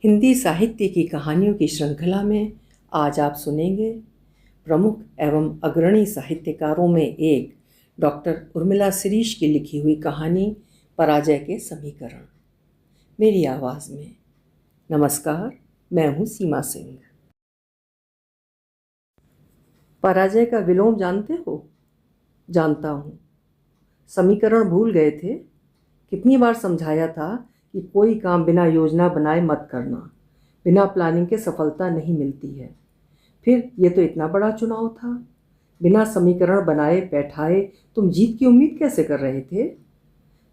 हिंदी साहित्य की कहानियों की श्रृंखला में आज आप सुनेंगे प्रमुख एवं अग्रणी साहित्यकारों में एक डॉक्टर उर्मिला शिरीष की लिखी हुई कहानी पराजय के समीकरण, मेरी आवाज़ में। नमस्कार, मैं हूँ सीमा सिंह। पराजय का विलोम जानते हो? जानता हूँ। समीकरण भूल गए थे? कितनी बार समझाया था कि कोई काम बिना योजना बनाए मत करना, बिना प्लानिंग के सफलता नहीं मिलती है। फिर ये तो इतना बड़ा चुनाव था, बिना समीकरण बनाए बैठाए तुम जीत की उम्मीद कैसे कर रहे थे?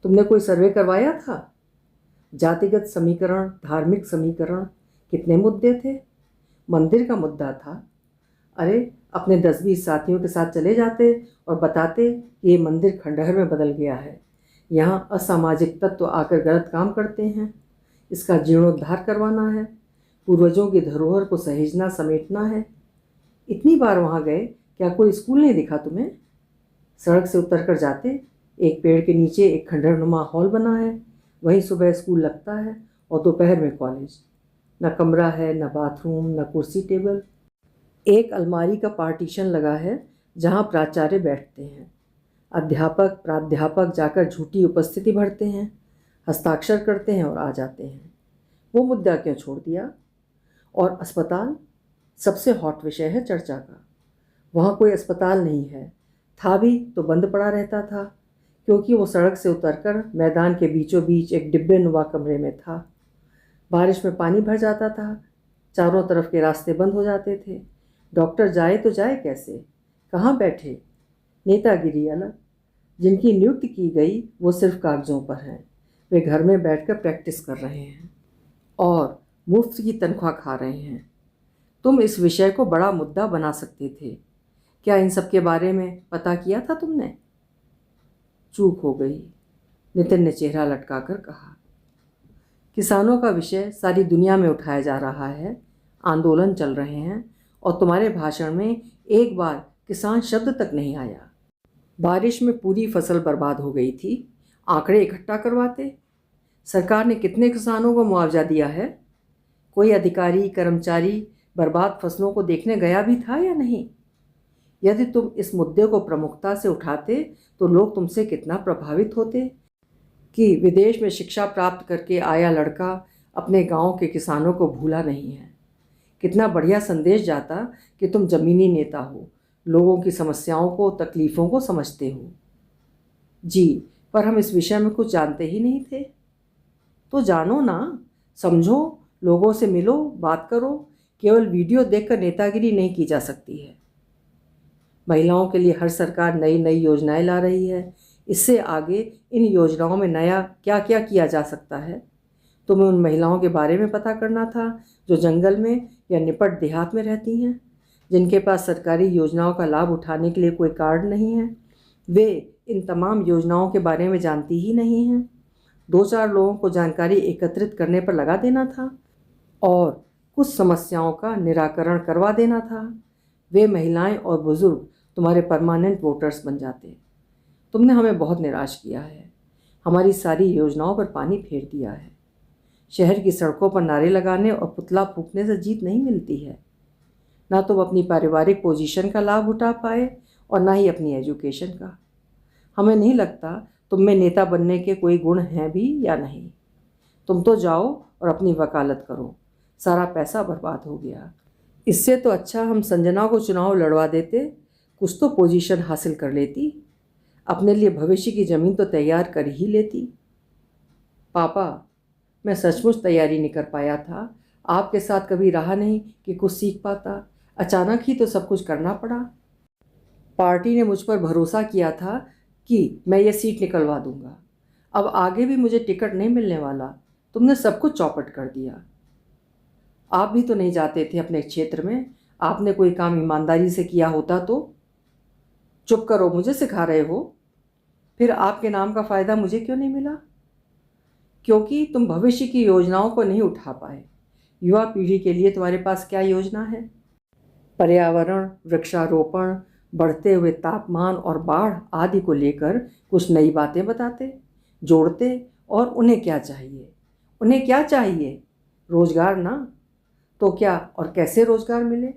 तुमने कोई सर्वे करवाया था? जातिगत समीकरण, धार्मिक समीकरण, कितने मुद्दे थे? मंदिर का मुद्दा था। अरे, अपने 10-20 साथियों के साथ चले जाते और बताते कि ये मंदिर खंडहर में बदल गया है, यहाँ असामाजिक तत्व आकर गलत काम करते हैं, इसका जीर्णोद्धार करवाना है, पूर्वजों की धरोहर को सहेजना समेटना है। इतनी बार वहाँ गए, क्या कोई स्कूल नहीं दिखा तुम्हें? सड़क से उतर कर जाते, एक पेड़ के नीचे एक खंडहरनुमा हॉल बना है, वहीं सुबह स्कूल लगता है और दोपहर में कॉलेज। न कमरा है, न बाथरूम, न कुर्सी टेबल। एक अलमारी का पार्टीशन लगा है जहाँ प्राचार्य बैठते हैं। अध्यापक प्राध्यापक जाकर झूठी उपस्थिति भरते हैं, हस्ताक्षर करते हैं और आ जाते हैं। वो मुद्दा क्यों छोड़ दिया? और अस्पताल सबसे हॉट विषय है चर्चा का। वहाँ कोई अस्पताल नहीं है, था भी तो बंद पड़ा रहता था, क्योंकि वो सड़क से उतरकर मैदान के बीचों बीच एक डिब्बे नुमा कमरे में था। बारिश में पानी भर जाता था, चारों तरफ के रास्ते बंद हो जाते थे। डॉक्टर जाए तो जाए कैसे? कहाँ बैठे? नेतागिरी अलग। जिनकी नियुक्ति की गई वो सिर्फ कागजों पर हैं, वे घर में बैठकर प्रैक्टिस कर रहे हैं और मुफ्त की तनख्वाह खा रहे हैं। तुम इस विषय को बड़ा मुद्दा बना सकते थे। क्या इन सब के बारे में पता किया था तुमने? चूक हो गई, नितिन ने चेहरा लटकाकर कहा। किसानों का विषय सारी दुनिया में उठाया जा रहा है, आंदोलन चल रहे हैं, और तुम्हारे भाषण में एक बार किसान शब्द तक नहीं आया। बारिश में पूरी फसल बर्बाद हो गई थी, आंकड़े इकट्ठा करवाते। सरकार ने कितने किसानों को मुआवजा दिया है? कोई अधिकारी कर्मचारी बर्बाद फसलों को देखने गया भी था या नहीं? यदि तुम इस मुद्दे को प्रमुखता से उठाते तो लोग तुमसे कितना प्रभावित होते कि विदेश में शिक्षा प्राप्त करके आया लड़का अपने गांव के किसानों को भूला नहीं है। कितना बढ़िया संदेश जाता कि तुम जमीनी नेता हो, लोगों की समस्याओं को, तकलीफ़ों को समझते हो। जी, पर हम इस विषय में कुछ जानते ही नहीं थे। तो जानो ना, समझो, लोगों से मिलो, बात करो। केवल वीडियो देखकर नेतागिरी नहीं की जा सकती है। महिलाओं के लिए हर सरकार नई नई योजनाएं ला रही है। इससे आगे इन योजनाओं में नया क्या क्या किया जा सकता है? तुम्हें उन महिलाओं के बारे में पता करना था जो जंगल में या निपट देहात में रहती हैं, जिनके पास सरकारी योजनाओं का लाभ उठाने के लिए कोई कार्ड नहीं है। वे इन तमाम योजनाओं के बारे में जानती ही नहीं हैं। 2-4 लोगों को जानकारी एकत्रित करने पर लगा देना था और कुछ समस्याओं का निराकरण करवा देना था। वे महिलाएं और बुजुर्ग तुम्हारे परमानेंट वोटर्स बन जाते। तुमने हमें बहुत निराश किया है, हमारी सारी योजनाओं पर पानी फेर दिया है। शहर की सड़कों पर नारे लगाने और पुतला फूंकने से जीत नहीं मिलती है। ना तुम अपनी पारिवारिक पोजीशन का लाभ उठा पाए और ना ही अपनी एजुकेशन का। हमें नहीं लगता तुम में नेता बनने के कोई गुण हैं भी या नहीं। तुम तो जाओ और अपनी वकालत करो, सारा पैसा बर्बाद हो गया। इससे तो अच्छा हम संजना को चुनाव लड़वा देते, कुछ तो पोजीशन हासिल कर लेती, अपने लिए भविष्य की ज़मीन तो तैयार कर ही लेती। पापा, मैं सचमुच तैयारी नहीं कर पाया था। आपके साथ कभी रहा नहीं कि कुछ सीख पाता, अचानक ही तो सब कुछ करना पड़ा। पार्टी ने मुझ पर भरोसा किया था कि मैं ये सीट निकलवा दूंगा। अब आगे भी मुझे टिकट नहीं मिलने वाला। तुमने सब कुछ चौपट कर दिया। आप भी तो नहीं जाते थे अपने क्षेत्र में, आपने कोई काम ईमानदारी से किया होता तो। चुप करो, मुझे सिखा रहे हो? फिर आपके नाम का फ़ायदा मुझे क्यों नहीं मिला? क्योंकि तुम भविष्य की योजनाओं को नहीं उठा पाए। युवा पीढ़ी के लिए तुम्हारे पास क्या योजना है? पर्यावरण, वृक्षारोपण, बढ़ते हुए तापमान और बाढ़ आदि को लेकर कुछ नई बातें बताते, जोड़ते। और उन्हें क्या चाहिए? उन्हें क्या चाहिए? रोजगार ना, तो क्या और कैसे रोजगार मिले?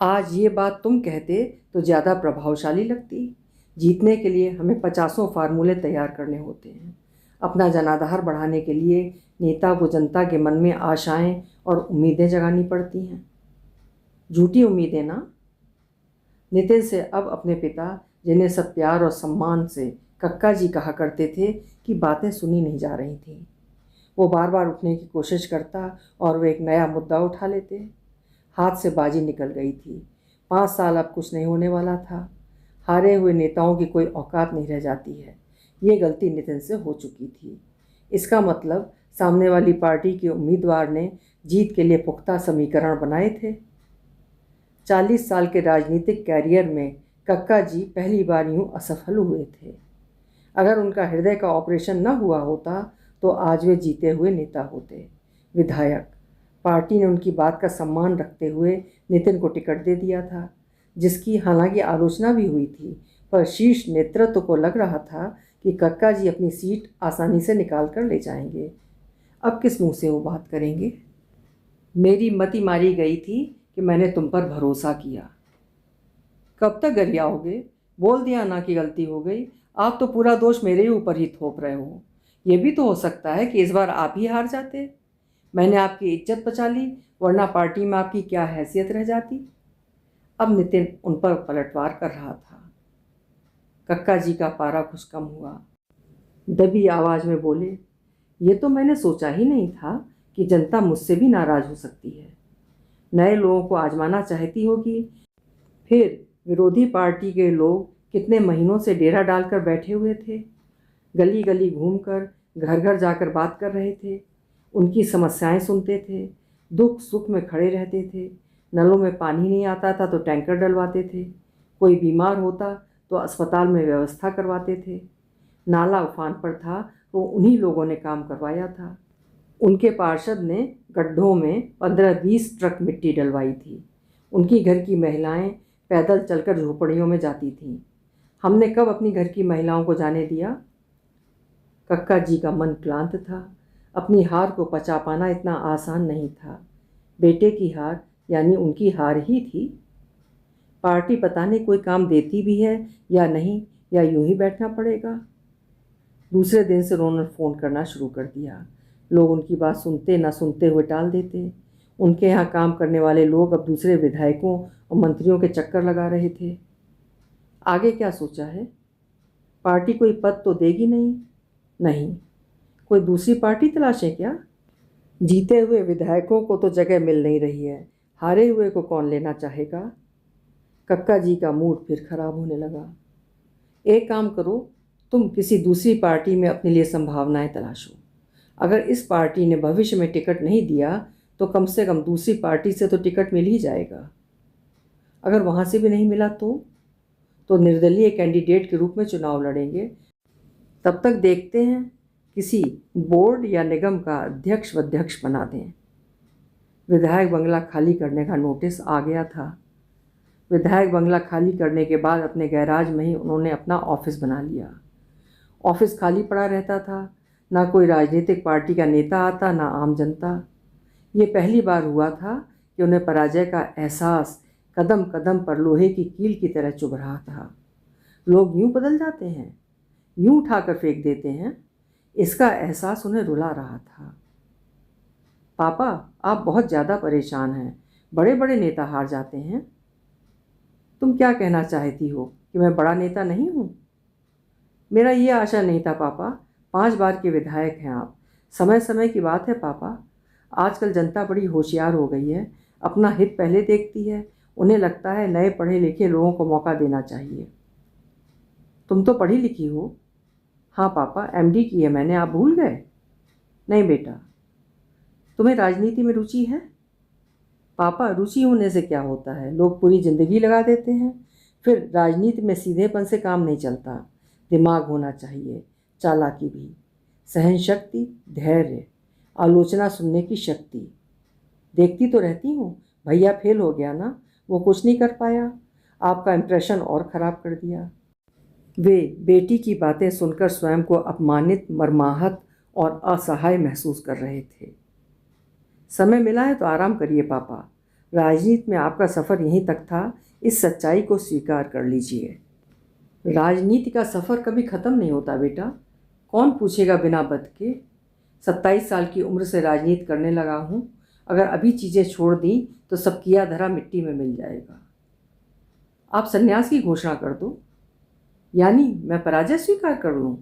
आज ये बात तुम कहते तो ज़्यादा प्रभावशाली लगती। जीतने के लिए हमें पचासों फार्मूले तैयार करने होते हैं। अपना जनाधार बढ़ाने के लिए नेता को जनता के मन में आशाएं और उम्मीदें जगानी पड़ती हैं। झूठी उम्मीदें ना। नितिन से अब अपने पिता, जिन्हें सब प्यार और सम्मान से कक्का जी कहा करते थे, की बातें सुनी नहीं जा रही थीं। वो बार बार उठने की कोशिश करता और वो एक नया मुद्दा उठा लेते। हाथ से बाजी निकल गई थी। 5 साल अब कुछ नहीं होने वाला था। हारे हुए नेताओं की कोई औकात नहीं रह जाती है। ये गलती नितिन से हो चुकी थी। इसका मतलब सामने वाली पार्टी के उम्मीदवार ने जीत के लिए पुख्ता समीकरण बनाए थे। 40 साल के राजनीतिक कैरियर में कक्का जी पहली बार यूं असफल हुए थे। अगर उनका हृदय का ऑपरेशन न हुआ होता तो आज वे जीते हुए नेता होते, विधायक। पार्टी ने उनकी बात का सम्मान रखते हुए नितिन को टिकट दे दिया था, जिसकी हालांकि आलोचना भी हुई थी, पर शीर्ष नेतृत्व को लग रहा था कि कक्का जी अपनी सीट आसानी से निकाल कर ले जाएंगे। अब किस मुंह से वो बात करेंगे? मेरी मति मारी गई थी कि मैंने तुम पर भरोसा किया। कब तक गरियाओगे? बोल दिया ना कि गलती हो गई। आप तो पूरा दोष मेरे ही ऊपर ही थोप रहे हो। ये भी तो हो सकता है कि इस बार आप ही हार जाते। मैंने आपकी इज्जत बचा ली, वरना पार्टी में आपकी क्या हैसियत रह जाती। अब नितिन उन पर पलटवार कर रहा था। कक्का जी का पारा कुछ कम हुआ। दबी आवाज में बोले, ये तो मैंने सोचा ही नहीं था कि जनता मुझसे भी नाराज हो सकती है। नए लोगों को आजमाना चाहती होगी। फिर विरोधी पार्टी के लोग कितने महीनों से डेरा डालकर बैठे हुए थे। गली गली घूमकर, घर घर जाकर बात कर रहे थे। उनकी समस्याएं सुनते थे। दुख सुख में खड़े रहते थे। नलों में पानी नहीं आता था तो टैंकर डलवाते थे। कोई बीमार होता तो अस्पताल में व्यवस्था करवाते थे। नाला उफान पर था तो उन्हीं लोगों ने काम करवाया था। उनके पार्षद ने गड्ढों में 15-20 ट्रक मिट्टी डलवाई थी। उनकी घर की महिलाएं पैदल चलकर झोपड़ियों में जाती थीं। हमने कब अपनी घर की महिलाओं को जाने दिया? कक्का जी का मन क्लांत था। अपनी हार को पचा पाना इतना आसान नहीं था। बेटे की हार यानी उनकी हार ही थी। पार्टी पता नहीं कोई काम देती भी है या नहीं, या यूं ही बैठना पड़ेगा। दूसरे दिन से उन्होंने फ़ोन करना शुरू कर दिया। लोग उनकी बात सुनते ना सुनते हुए टाल देते। उनके यहाँ काम करने वाले लोग अब दूसरे विधायकों और मंत्रियों के चक्कर लगा रहे थे। आगे क्या सोचा है? पार्टी कोई पद तो देगी नहीं? नहीं। कोई दूसरी पार्टी तलाशें क्या? जीते हुए विधायकों को तो जगह मिल नहीं रही है, हारे हुए को कौन लेना चाहेगा? कक्का जी का मूड फिर खराब होने लगा। एक काम करो, तुम किसी दूसरी पार्टी में अपने लिए संभावनाएं तलाशो। अगर इस पार्टी ने भविष्य में टिकट नहीं दिया तो कम से कम दूसरी पार्टी से तो टिकट मिल ही जाएगा। अगर वहाँ से भी नहीं मिला तो निर्दलीय कैंडिडेट के रूप में चुनाव लड़ेंगे। तब तक देखते हैं, किसी बोर्ड या निगम का अध्यक्ष वध्यक्ष बना दें। विधायक बंगला खाली करने का नोटिस आ गया था। विधायक बंगला खाली करने के बाद अपने गैराज में ही उन्होंने अपना ऑफिस बना लिया। ऑफिस खाली पड़ा रहता था। ना कोई राजनीतिक पार्टी का नेता आता, ना आम जनता। ये पहली बार हुआ था कि उन्हें पराजय का एहसास कदम कदम पर लोहे की कील की तरह चुभ रहा था। लोग यूं बदल जाते हैं, यूं उठाकर फेंक देते हैं, इसका एहसास उन्हें रुला रहा था। पापा, आप बहुत ज़्यादा परेशान हैं। बड़े बड़े नेता हार जाते हैं। तुम क्या कहना चाहती हो कि मैं बड़ा नेता नहीं हूँ? मेरा ये आशा नहीं था पापा। 5 बार के विधायक हैं आप। समय समय की बात है पापा। आजकल जनता बड़ी होशियार हो गई है। अपना हित पहले देखती है। उन्हें लगता है नए पढ़े लिखे लोगों को मौका देना चाहिए। तुम तो पढ़ी लिखी हो। हाँ पापा, MD की है मैंने, आप भूल गए? नहीं बेटा। तुम्हें राजनीति में रुचि है? पापा, रुचि होने से क्या होता है, लोग पूरी ज़िंदगी लगा देते हैं। फिर राजनीति में सीधेपन से काम नहीं चलता। दिमाग होना चाहिए, चालाकी भी, सहन शक्ति, धैर्य, आलोचना सुनने की शक्ति। देखती तो रहती हूँ, भैया फेल हो गया ना, वो कुछ नहीं कर पाया, आपका इम्प्रेशन और ख़राब कर दिया। वे बेटी की बातें सुनकर स्वयं को अपमानित, मर्माहत और असहाय महसूस कर रहे थे। समय मिला है तो आराम करिए पापा। राजनीति में आपका सफ़र यहीं तक था, इस सच्चाई को स्वीकार कर लीजिए। राजनीति का सफ़र कभी ख़त्म नहीं होता बेटा, कौन पूछेगा बिना बद के। 27 साल की उम्र से राजनीति करने लगा हूँ, अगर अभी चीज़ें छोड़ दी तो सब किया धरा मिट्टी में मिल जाएगा। आप संन्यास की घोषणा कर दो, यानी मैं पराजय स्वीकार कर लूँ।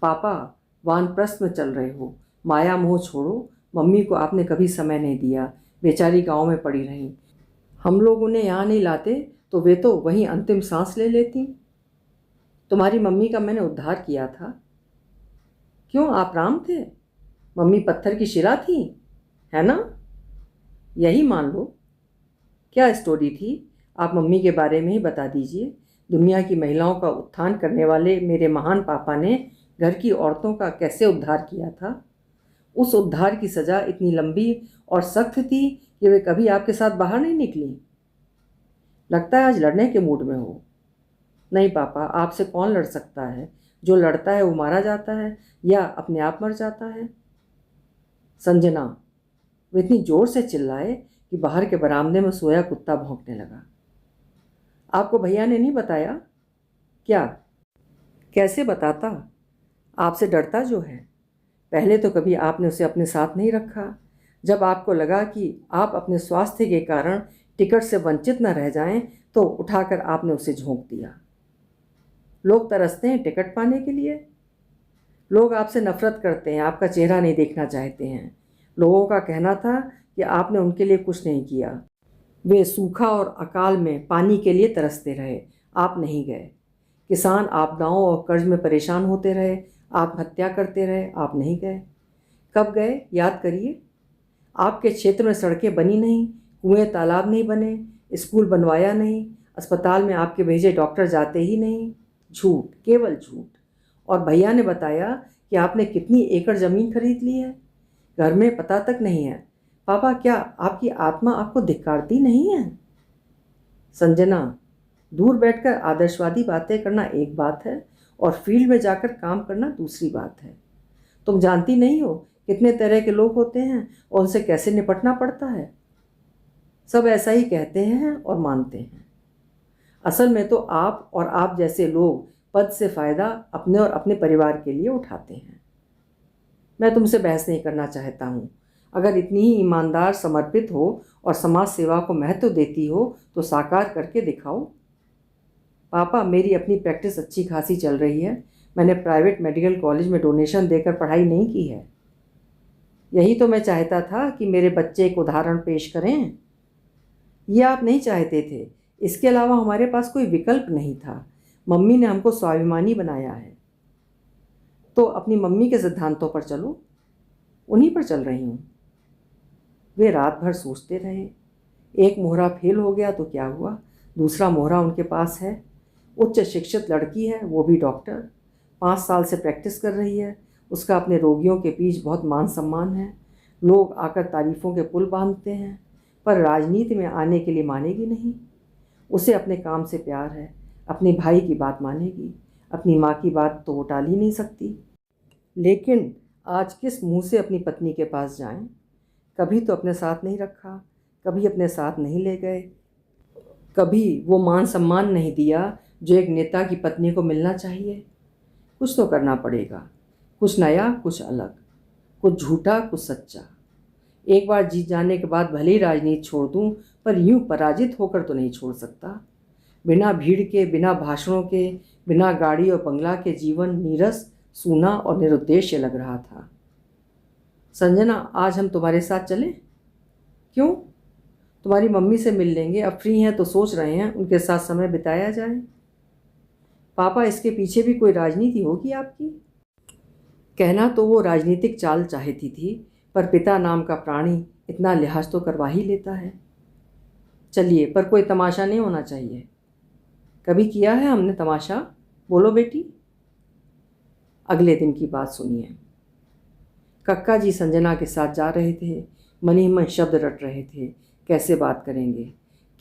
पापा, वानप्रस्थ में चल रहे हो, माया मोह छोड़ो। मम्मी को आपने कभी समय नहीं दिया, बेचारी गांव में पड़ी रहीं। हम लोग उन्हें यहाँ नहीं लाते तो वे तो वहीं अंतिम सांस ले लेती। तुम्हारी मम्मी का मैंने उद्धार किया था। क्यों, आप राम थे? मम्मी पत्थर की शिला थी, है ना? यही मान लो। क्या स्टोरी थी? आप मम्मी के बारे में ही बता दीजिए। दुनिया की महिलाओं का उत्थान करने वाले मेरे महान पापा ने घर की औरतों का कैसे उद्धार किया था। उस उद्धार की सज़ा इतनी लंबी और सख्त थी कि वे कभी आपके साथ बाहर नहीं निकली। लगता है आज लड़ने के मूड में हो। नहीं पापा, आपसे कौन लड़ सकता है? जो लड़ता है वो मारा जाता है या अपने आप मर जाता है। संजना, वे इतनी ज़ोर से चिल्लाए कि बाहर के बरामदे में सोया कुत्ता भौंकने लगा। आपको भैया ने नहीं बताया क्या? कैसे बताता? आपसे डरता जो है। पहले तो कभी आपने उसे अपने साथ नहीं रखा। जब आपको लगा कि आप अपने स्वास्थ्य के कारण टिकट से वंचित न रह जाएं, तो उठाकर आपने उसे झोंक दिया। लोग तरसते हैं टिकट पाने के लिए। लोग आपसे नफरत करते हैं, आपका चेहरा नहीं देखना चाहते हैं। लोगों का कहना था कि आपने उनके लिए कुछ नहीं किया। वे सूखा और अकाल में पानी के लिए तरसते रहे, आप नहीं गए। किसान आपदाओं और कर्ज में परेशान होते रहे, आत्महत्या करते रहे, आप नहीं गए। कब गए याद करिए। आपके क्षेत्र में सड़कें बनी नहीं, कुएं तालाब नहीं बने, स्कूल बनवाया नहीं, अस्पताल में आपके भेजे डॉक्टर जाते ही नहीं। झूठ, केवल झूठ। और भैया ने बताया कि आपने कितनी एकड़ ज़मीन खरीद ली है, घर में पता तक नहीं है। पापा, क्या आपकी आत्मा आपको धिक्कारती नहीं है? संजना, दूर बैठकर आदर्शवादी बातें करना एक बात है और फील्ड में जाकर काम करना दूसरी बात है। तुम जानती नहीं हो कितने तरह के लोग होते हैं और उनसे कैसे निपटना पड़ता है। सब ऐसा ही कहते हैं और मानते हैं। असल में तो आप और आप जैसे लोग पद से फ़ायदा अपने और अपने परिवार के लिए उठाते हैं। मैं तुमसे बहस नहीं करना चाहता हूँ। अगर इतनी ही ईमानदार, समर्पित हो और समाज सेवा को महत्व देती हो तो साकार करके दिखाओ। पापा, मेरी अपनी प्रैक्टिस अच्छी खासी चल रही है। मैंने प्राइवेट मेडिकल कॉलेज में डोनेशन देकर पढ़ाई नहीं की है। यही तो मैं चाहता था कि मेरे बच्चे एक उदाहरण पेश करें। ये आप नहीं चाहते थे, इसके अलावा हमारे पास कोई विकल्प नहीं था। मम्मी ने हमको स्वाभिमानी बनाया है। तो अपनी मम्मी के सिद्धांतों पर चलो। उन्हीं पर चल रही हूँ। वे रात भर सोचते रहे। एक मोहरा फेल हो गया तो क्या हुआ, दूसरा मोहरा उनके पास है। उच्च शिक्षित लड़की है, वो भी डॉक्टर, 5 साल से प्रैक्टिस कर रही है। उसका अपने रोगियों के बीच बहुत मान सम्मान है। लोग आकर तारीफ़ों के पुल बांधते हैं, पर राजनीति में आने के लिए मानेगी नहीं। उसे अपने काम से प्यार है, अपने भाई की बात मानेगी, अपनी माँ की बात तो वो टाल ही नहीं सकती। लेकिन आज किस मुंह से अपनी पत्नी के पास जाएं? कभी तो अपने साथ नहीं रखा, कभी अपने साथ नहीं ले गए, कभी वो मान सम्मान नहीं दिया जो एक नेता की पत्नी को मिलना चाहिए। कुछ तो करना पड़ेगा, कुछ नया, कुछ अलग, कुछ झूठा, कुछ सच्चा। एक बार जीत जाने के बाद भले ही राजनीति छोड़ दूं, पर यूं पराजित होकर तो नहीं छोड़ सकता। बिना भीड़ के, बिना भाषणों के, बिना गाड़ी और बंगला के जीवन नीरस, सूना और निरुद्देश्य लग रहा था। संजना, आज हम तुम्हारे साथ चलें? क्यों? तुम्हारी मम्मी से मिल लेंगे, अब फ्री हैं तो सोच रहे हैं उनके साथ समय बिताया जाए। पापा, इसके पीछे भी कोई राजनीति होगी आपकी? कहना तो वो राजनीतिक चाल चाहती थी, पर पिता नाम का प्राणी इतना लिहाज तो करवा ही लेता है। चलिए, पर कोई तमाशा नहीं होना चाहिए। कभी किया है हमने तमाशा? बोलो बेटी। अगले दिन की बात सुनिए। कक्का जी संजना के साथ जा रहे थे। मन ही मन शब्द रट रहे थे। कैसे बात करेंगे,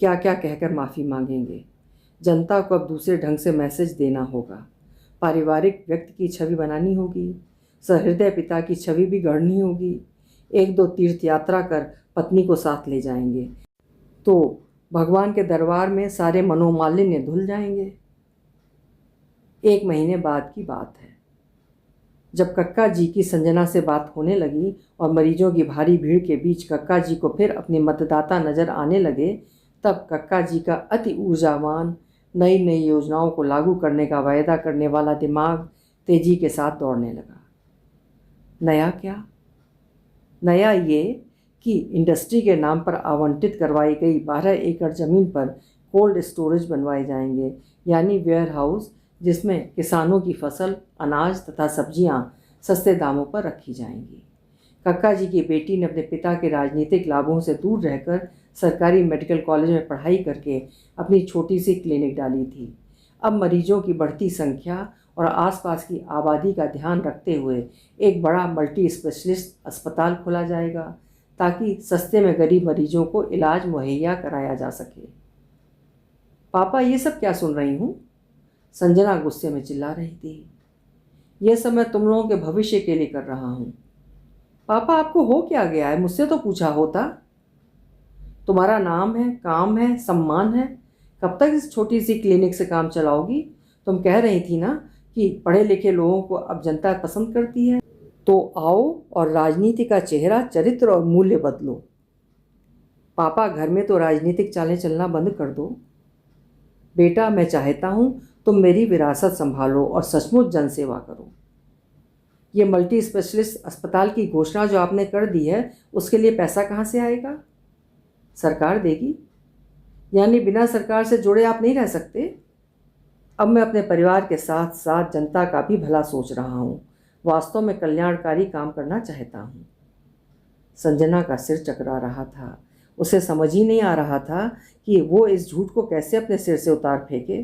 क्या क्या कहकर माफ़ी मांगेंगे। जनता को अब दूसरे ढंग से मैसेज देना होगा। पारिवारिक व्यक्ति की छवि बनानी होगी, सहृदय पिता की छवि भी गढ़नी होगी। 1-2 तीर्थ यात्रा कर पत्नी को साथ ले जाएंगे तो भगवान के दरबार में सारे मनोमालिन्य धुल जाएंगे। 1 महीने बाद की बात है, जब कक्का जी की संजना से बात होने लगी और मरीजों की भारी भीड़ के बीच कक्का जी को फिर अपने मतदाता नजर आने लगे, तब कक्का जी का अति ऊर्जावान, नई नई योजनाओं को लागू करने का वायदा करने वाला दिमाग तेजी के साथ दौड़ने लगा। नया क्या? नया ये कि इंडस्ट्री के नाम पर आवंटित करवाई गई 12 एकड़ ज़मीन पर कोल्ड स्टोरेज बनवाए जाएंगे, यानी वेयर हाउस, जिसमें किसानों की फसल, अनाज तथा सब्जियां सस्ते दामों पर रखी जाएंगी। कक्का जी की बेटी ने अपने पिता के राजनीतिक लाभों से दूर रहकर सरकारी मेडिकल कॉलेज में पढ़ाई करके अपनी छोटी सी क्लिनिक डाली थी। अब मरीजों की बढ़ती संख्या और आसपास की आबादी का ध्यान रखते हुए एक बड़ा मल्टी स्पेशलिस्ट अस्पताल खोला जाएगा ताकि सस्ते में गरीब मरीजों को इलाज मुहैया कराया जा सके। पापा, ये सब क्या सुन रही हूँ? संजना गुस्से में चिल्ला रही थी। यह सब मैं तुम लोगों के भविष्य के लिए कर रहा हूँ। पापा, आपको हो क्या गया है? मुझसे तो पूछा होता। तुम्हारा नाम है, काम है, सम्मान है, कब तक इस छोटी सी क्लिनिक से काम चलाओगी? तुम कह रही थी ना कि पढ़े लिखे लोगों को अब जनता पसंद करती है, तो आओ और राजनीति का चेहरा, चरित्र और मूल्य बदलो। पापा, घर में तो राजनीतिक चालें चलना बंद कर दो। बेटा, मैं चाहता हूँ तुम मेरी विरासत संभालो और सचमुच जनसेवा करो। ये मल्टी स्पेशलिस्ट अस्पताल की घोषणा जो आपने कर दी है, उसके लिए पैसा कहाँ से आएगा? सरकार देगी, यानी बिना सरकार से जुड़े आप नहीं रह सकते? अब मैं अपने परिवार के साथ साथ जनता का भी भला सोच रहा हूँ, वास्तव में कल्याणकारी काम करना चाहता हूँ। संजना का सिर चकरा रहा था। उसे समझ ही नहीं आ रहा था कि वो इस झूठ को कैसे अपने सिर से उतार फेंके।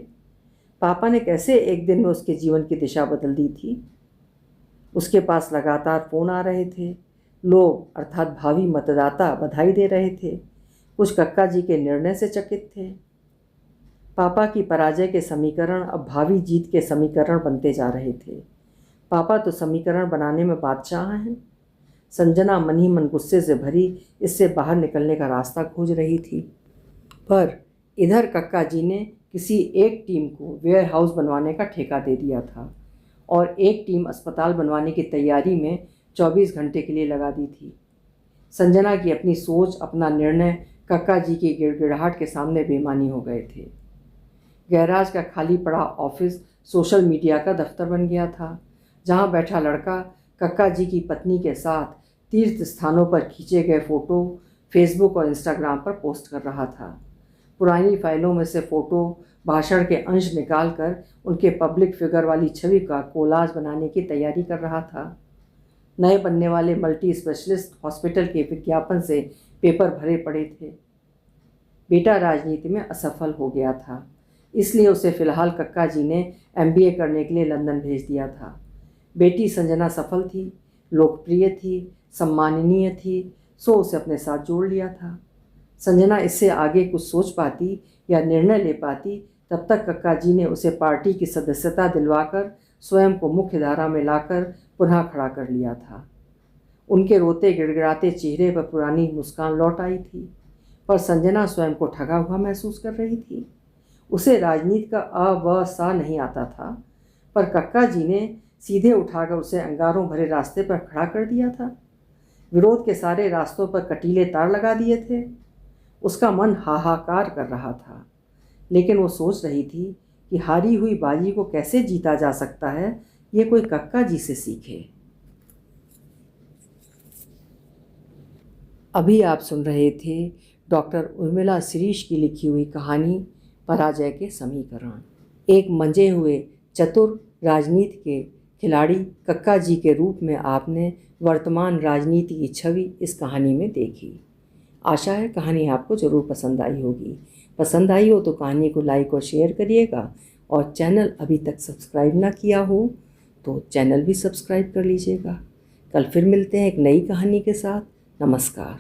पापा ने कैसे एक दिन में उसके जीवन की दिशा बदल दी थी। उसके पास लगातार फ़ोन आ रहे थे। लोग अर्थात भावी मतदाता बधाई दे रहे थे। कुछ कक्का जी के निर्णय से चकित थे। पापा की पराजय के समीकरण अब भावी जीत के समीकरण बनते जा रहे थे। पापा तो समीकरण बनाने में बादशाह हैं। संजना मन ही मन गुस्से से भरी इससे बाहर निकलने का रास्ता खोज रही थी, पर इधर कक्का जी ने किसी एक टीम को वेयर हाउस बनवाने का ठेका दे दिया था और एक टीम अस्पताल बनवाने की तैयारी में 24 घंटे के लिए लगा दी थी। संजना की अपनी सोच, अपना निर्णय कक्का जी की गिड़गिड़ाहट के सामने बेमानी हो गए थे। गैराज का खाली पड़ा ऑफिस सोशल मीडिया का दफ्तर बन गया था, जहां बैठा लड़का कक्का जी की पत्नी के साथ तीर्थ स्थानों पर खींचे गए फ़ोटो फेसबुक और इंस्टाग्राम पर पोस्ट कर रहा था। पुरानी फाइलों में से फ़ोटो, भाषण के अंश निकालकर उनके पब्लिक फिगर वाली छवि का कोलाज बनाने की तैयारी कर रहा था। नए बनने वाले मल्टी स्पेशलिस्ट हॉस्पिटल के विज्ञापन से पेपर भरे पड़े थे। बेटा राजनीति में असफल हो गया था, इसलिए उसे फ़िलहाल कक्का जी ने MBA करने के लिए लंदन भेज दिया था। बेटी संजना सफल थी, लोकप्रिय थी, सम्माननीय थी, सो उसे अपने साथ जोड़ लिया था। संजना इससे आगे कुछ सोच पाती या निर्णय ले पाती, तब तक कक्का जी ने उसे पार्टी की सदस्यता दिलवाकर स्वयं को मुख्य धारा में लाकर पुनः खड़ा कर लिया था। उनके रोते गिड़गिड़ाते चेहरे पर पुरानी मुस्कान लौट आई थी, पर संजना स्वयं को ठगा हुआ महसूस कर रही थी। उसे राजनीति का अ व सा नहीं आता था, पर कक्का जी ने सीधे उठाकर उसे अंगारों भरे रास्ते पर खड़ा कर दिया था। विरोध के सारे रास्तों पर कटीले तार लगा दिए थे। उसका मन हाहाकार कर रहा था, लेकिन वो सोच रही थी कि हारी हुई बाजी को कैसे जीता जा सकता है, ये कोई कक्का जी से सीखे। अभी आप सुन रहे थे डॉक्टर उर्मिला शिरीष की लिखी हुई कहानी पराजय के समीकरण। एक मंजे हुए चतुर राजनीति के खिलाड़ी कक्का जी के रूप में आपने वर्तमान राजनीति की छवि इस कहानी में देखी। आशा है कहानी आपको ज़रूर पसंद आई होगी। पसंद आई हो तो कहानी को लाइक और शेयर करिएगा, और चैनल अभी तक सब्सक्राइब ना किया हो तो चैनल भी सब्सक्राइब कर लीजिएगा। कल फिर मिलते हैं एक नई कहानी के साथ। नमस्कार।